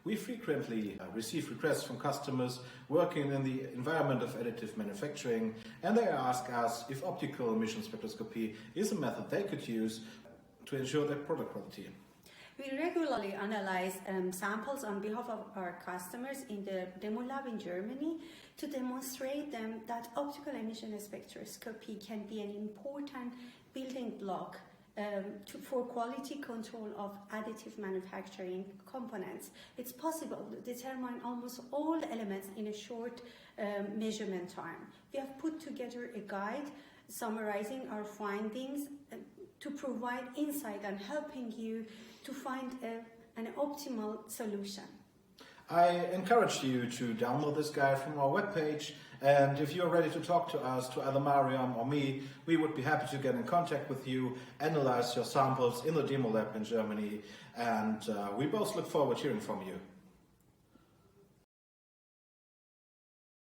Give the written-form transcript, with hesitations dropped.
We frequently receive requests from customers working in the environment of additive manufacturing, and they ask us if optical emission spectroscopy is a method they could use to ensure their product quality. We regularly analyze samples on behalf of our customers in the demo lab in Germany to demonstrate them that optical emission spectroscopy can be an important building block for quality control of additive manufacturing components. It's possible to determine almost all elements in a short measurement time. We have put together a guide summarizing our findings to provide insight and helping you to find an optimal solution. I encourage you to download this guide from our webpage, and if you're ready to talk to us, to either Maryam or me, we would be happy to get in contact with you, analyze your samples in the demo lab in Germany, and we both look forward to hearing from you.